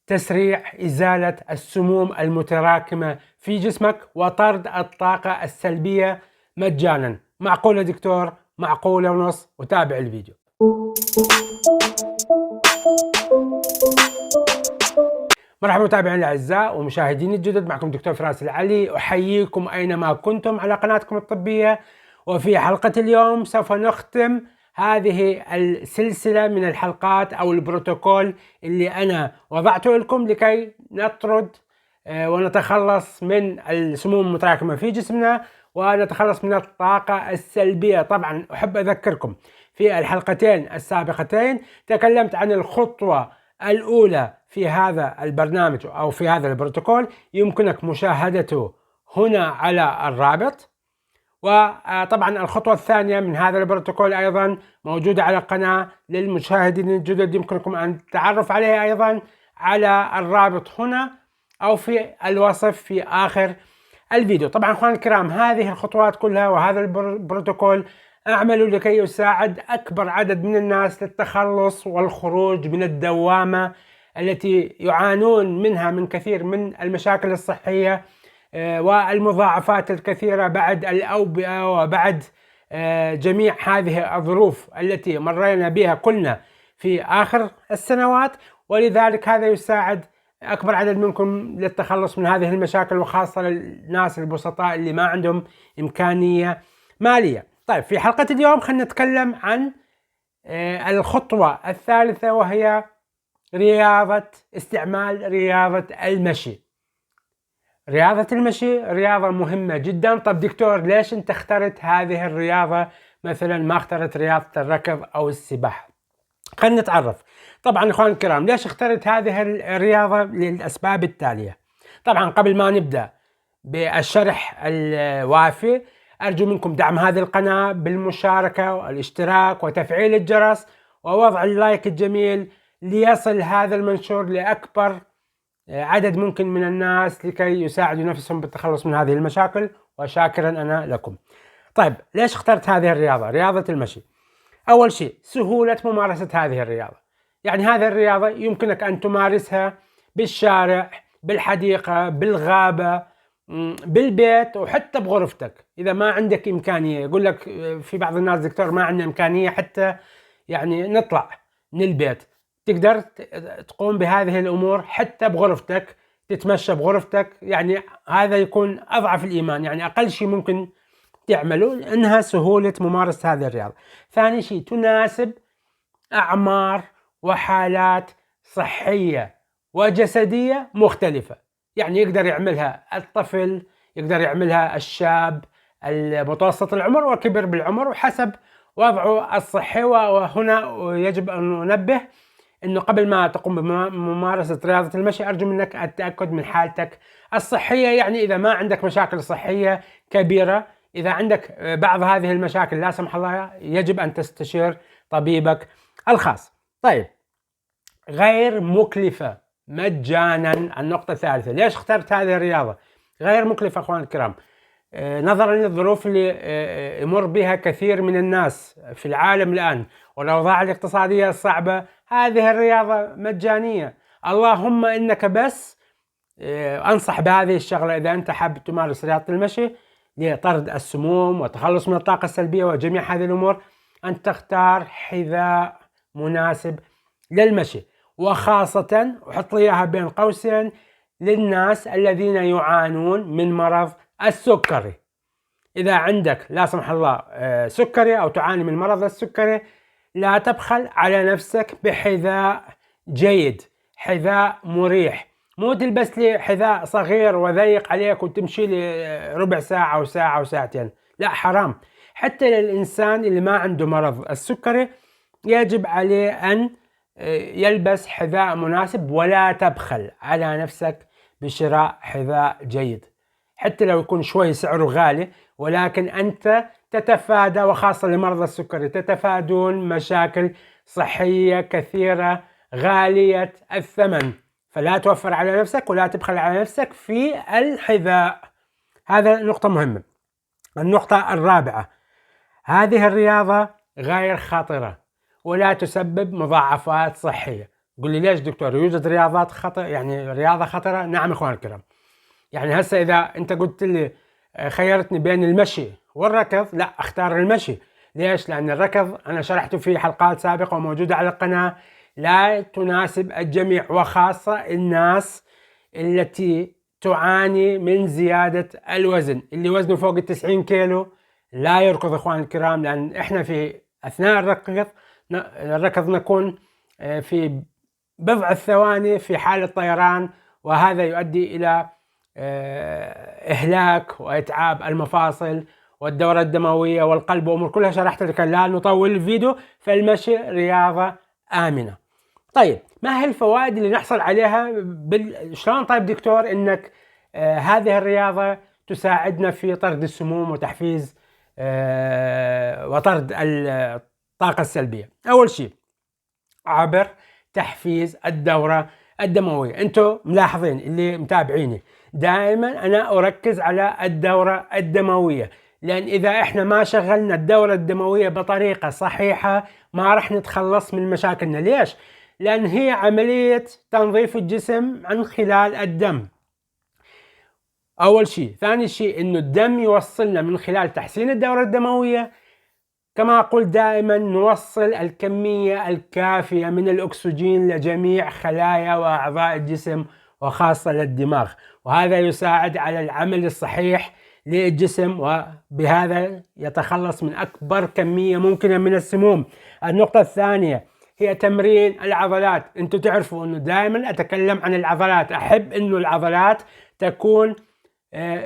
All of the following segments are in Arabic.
تسريع إزالة السموم المتراكمة في جسمك وطرد الطاقة السلبية مجانا. معقولة دكتور؟ معقولة ونص، وتابع الفيديو. مرحبا متابعينا الاعزاء ومشاهدين الجدد، معكم دكتور فراس العلي، احييكم اينما كنتم على قناتكم الطبية. وفي حلقة اليوم سوف نختم هذه السلسلة من الحلقات او البروتوكول اللي انا وضعته لكم لكي نطرد ونتخلص من السموم المتراكمة في جسمنا ونتخلص من الطاقة السلبية. طبعا احب اذكركم في الحلقتين السابقتين تكلمت عن الخطوة الأولى في هذا البرنامج أو في هذا البروتوكول، يمكنك مشاهدته هنا على الرابط. وطبعا الخطوة الثانية من هذا البروتوكول أيضا موجودة على القناة للمشاهدين الجدد، يمكنكم أن تتعرف عليها أيضا على الرابط هنا أو في الوصف في آخر الفيديو. طبعا أخواني الكرام، هذه الخطوات كلها وهذا البروتوكول أعمل لكي يساعد أكبر عدد من الناس للتخلص والخروج من الدوامة التي يعانون منها من كثير من المشاكل الصحية والمضاعفات الكثيرة بعد الأوبئة وبعد جميع هذه الظروف التي مرينا بها كلنا في آخر السنوات. ولذلك هذا يساعد أكبر عدد منكم للتخلص من هذه المشاكل، وخاصة الناس البسطاء اللي ما عندهم إمكانية مالية. طيب، في حلقة اليوم خلينا نتكلم عن الخطوة الثالثة، وهي استعمال رياضة المشي. رياضة المشي رياضة مهمة جدا. طب دكتور، ليش انت اخترت هذه الرياضة مثلا ما اخترت رياضة الركض او السباحة؟ خلينا نتعرف. طبعا اخواني الكرام، ليش اخترت هذه الرياضة؟ للاسباب التالية. طبعا قبل ما نبدأ بالشرح الوافي، أرجو منكم دعم هذه القناة بالمشاركة والاشتراك وتفعيل الجرس ووضع اللايك الجميل ليصل هذا المنشور لأكبر عدد ممكن من الناس لكي يساعدوا نفسهم بالتخلص من هذه المشاكل، وشاكرا أنا لكم. طيب، ليش اخترت هذه الرياضة؟ رياضة المشي. أول شيء سهولة ممارسة هذه الرياضة. يعني هذه الرياضة يمكنك أن تمارسها بالشارع، بالحديقة، بالغابة، بالبيت، وحتى بغرفتك. إذا ما عندك إمكانية، يقول لك في بعض الناس دكتور ما عندنا إمكانية حتى يعني نطلع من البيت، تقدر تقوم بهذه الأمور حتى بغرفتك، تتمشى بغرفتك. يعني هذا يكون أضعف الإيمان، يعني أقل شيء ممكن تعمله إنها سهولة ممارسة هذه الرياضة. ثاني شيء تناسب أعمار وحالات صحية وجسدية مختلفة. يعني يقدر يعملها الطفل، يقدر يعملها الشاب، المتوسط العمر وكبر بالعمر، وحسب وضعه الصحي. وهنا يجب أن ننبه أنه قبل ما تقوم بممارسة رياضة المشي أرجو منك التأكد من حالتك الصحية. يعني إذا ما عندك مشاكل صحية كبيرة، إذا عندك بعض هذه المشاكل لا سمح الله، يجب أن تستشير طبيبك الخاص. طيب، غير مكلفة، مجانا. النقطة الثالثة، ليش اخترت هذه الرياضة؟ غير مكلفة أخواني الكرام، نظرا للظروف اللي يمر بها كثير من الناس في العالم الآن والأوضاع الاقتصادية الصعبة. هذه الرياضة مجانية. اللهم إنك بس أنصح بهذه الشغلة، إذا أنت حاب تمارس رياضة المشي لطرد السموم وتخلص من الطاقة السلبية وجميع هذه الأمور، أن تختار حذاء مناسب للمشي، وخاصة وحط لي إياها بين قوسين للناس الذين يعانون من مرض السكري. إذا عندك لا سمح الله سكري أو تعاني من مرض السكري، لا تبخل على نفسك بحذاء جيد، حذاء مريح. مو تلبس لي حذاء صغير وضيق عليك وتمشي لي ربع ساعة أو ساعة أو ساعتين، لا، حرام. حتى للإنسان اللي ما عنده مرض السكري يجب عليه أن يلبس حذاء مناسب، ولا تبخل على نفسك بشراء حذاء جيد، حتى لو يكون شوي سعره غالي، ولكن أنت تتفادى، وخاصة لمرضى السكري تتفادون مشاكل صحية كثيرة غالية الثمن. فلا توفر على نفسك ولا تبخل على نفسك في الحذاء. هذا نقطة مهمة. النقطة الرابعة، هذه الرياضة غير خطرة ولا تسبب مضاعفات صحية. قل لي ليش دكتور يوجد رياضات خطر، يعني رياضة خطرة؟ نعم اخوان الكرام. يعني هسه اذا انت قلت لي خيرتني بين المشي والركض، لا اختار المشي. ليش؟ لان الركض انا شرحته في حلقات سابقة وموجودة على القناة، لا تناسب الجميع، وخاصة الناس التي تعاني من زيادة الوزن، اللي وزنه فوق 90 كيلو لا يركض اخوان الكرام، لان احنا في اثناء الركض نكون في بضع الثواني في حالة طيران، وهذا يؤدي إلى إهلاك وإتعاب المفاصل والدورة الدموية والقلب وأمور كلها شرحت لك، لا نطول الفيديو. فالمشي رياضة آمنة. طيب ما هي الفوائد اللي نحصل عليها شلون طيب دكتور إنك هذه الرياضة تساعدنا في طرد السموم وتحفيز وطرد الطاقة السلبية؟ أول شيء عبر تحفيز الدورة الدموية. انتم ملاحظين اللي متابعيني دائما انا اركز على الدورة الدموية، لان اذا احنا ما شغلنا الدورة الدموية بطريقة صحيحة ما راح نتخلص من مشاكلنا. ليش؟ لان هي عملية تنظيف الجسم من خلال الدم اول شيء. ثاني شيء انه الدم يوصلنا من خلال تحسين الدورة الدموية، كما أقول دائما نوصل الكمية الكافية من الأكسجين لجميع خلايا وأعضاء الجسم وخاصة للدماغ، وهذا يساعد على العمل الصحيح للجسم، وبهذا يتخلص من أكبر كمية ممكنة من السموم. النقطة الثانية هي تمرين العضلات. أنتم تعرفوا أنه دائما أتكلم عن العضلات، أحب أنه العضلات تكون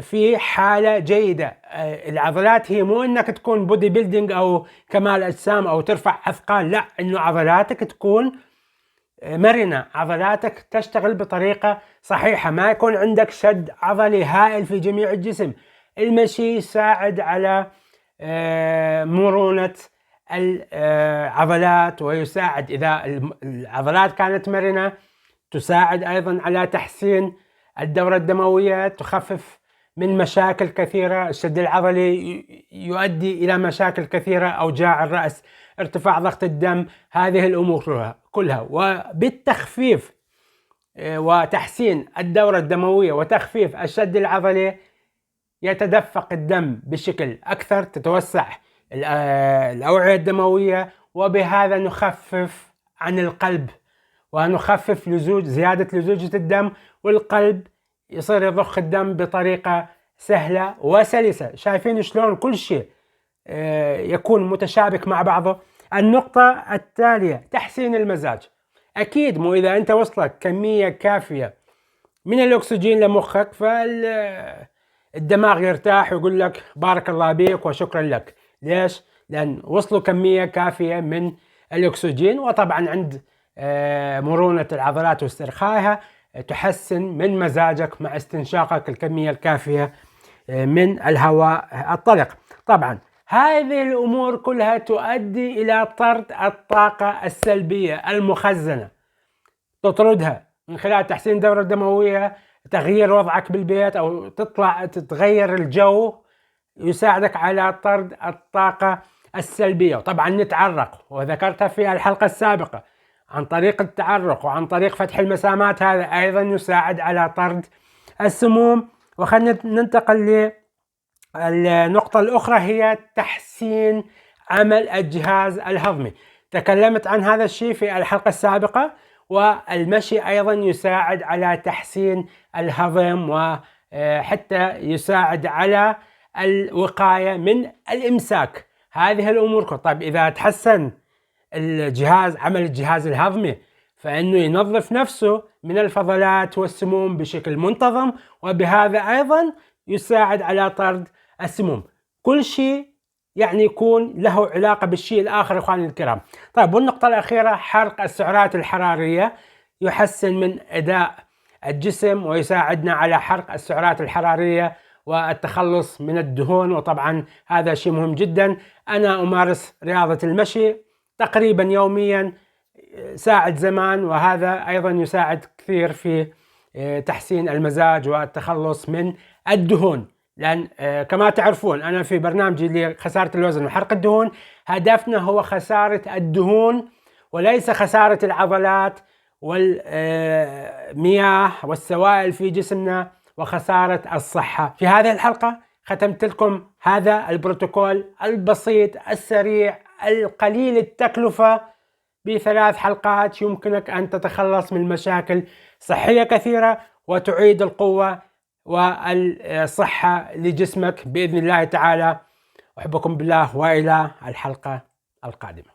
في حالة جيدة. العضلات هي مو انك تكون بودي بيلدينج او كمال اجسام او ترفع اثقال، لا، انه عضلاتك تكون مرنة، عضلاتك تشتغل بطريقة صحيحة، ما يكون عندك شد عضلي هائل في جميع الجسم. المشي يساعد على مرونة العضلات، ويساعد اذا العضلات كانت مرنة تساعد ايضا على تحسين الدورة الدموية، تخفف من مشاكل كثيرة. الشد العضلي يؤدي إلى مشاكل كثيرة، أوجاع الرأس، ارتفاع ضغط الدم، هذه الأمور كلها. وبالتخفيف وتحسين الدورة الدموية وتخفيف الشد العضلي يتدفق الدم بشكل أكثر، تتوسع الأوعية الدموية، وبهذا نخفف عن القلب ونخفف زيادة لزوجة الدم، والقلب يصير يضخ الدم بطريقة سهلة وسلسة. شايفين شلون كل شيء يكون متشابك مع بعضه. النقطة التالية تحسين المزاج. أكيد مو إذا أنت وصلك كمية كافية من الأكسجين لمخك فالدماغ يرتاح ويقول لك بارك الله بك وشكرا لك. ليش؟ لأن وصلوا كمية كافية من الأكسجين، وطبعا عند مرونة العضلات واسترخائها تحسن من مزاجك مع استنشاقك الكمية الكافية من الهواء الطلق. طبعا هذه الأمور كلها تؤدي إلى طرد الطاقة السلبية المخزنة، تطردها من خلال تحسين الدورة الدموية، تغيير وضعك بالبيت أو تطلع تتغير الجو، يساعدك على طرد الطاقة السلبية. وطبعا نتعرق، وذكرتها في الحلقة السابقة، عن طريق التعرق وعن طريق فتح المسامات، هذا أيضا يساعد على طرد السموم. وخلنا ننتقل للنقطة الأخرى، هي تحسين عمل الجهاز الهضمي. تكلمت عن هذا الشيء في الحلقة السابقة. والمشي أيضا يساعد على تحسين الهضم، وحتى يساعد على الوقاية من الإمساك. هذه الأمور. طيب إذا تحسن عمل الجهاز الهضمي فإنه ينظف نفسه من الفضلات والسموم بشكل منتظم، وبهذا أيضا يساعد على طرد السموم. كل شيء يعني يكون له علاقة بالشيء الآخر إخواني الكرام. طيب والنقطة الأخيرة حرق السعرات الحرارية. يحسن من أداء الجسم ويساعدنا على حرق السعرات الحرارية والتخلص من الدهون، وطبعا هذا شيء مهم جدا. أنا أمارس رياضة المشي تقريبا يوميا ساعة زمان، وهذا أيضا يساعد كثير في تحسين المزاج والتخلص من الدهون. لأن كما تعرفون أنا في برنامجي لخسارة الوزن وحرق الدهون هدفنا هو خسارة الدهون وليس خسارة العضلات والمياه والسوائل في جسمنا وخسارة الصحة. في هذه الحلقة ختمت لكم هذا البروتوكول البسيط السريع القليل التكلفة ب3 حلقات يمكنك أن تتخلص من مشاكل صحية كثيرة وتعيد القوة والصحة لجسمك بإذن الله تعالى. أحبكم بالله وإلى الحلقة القادمة.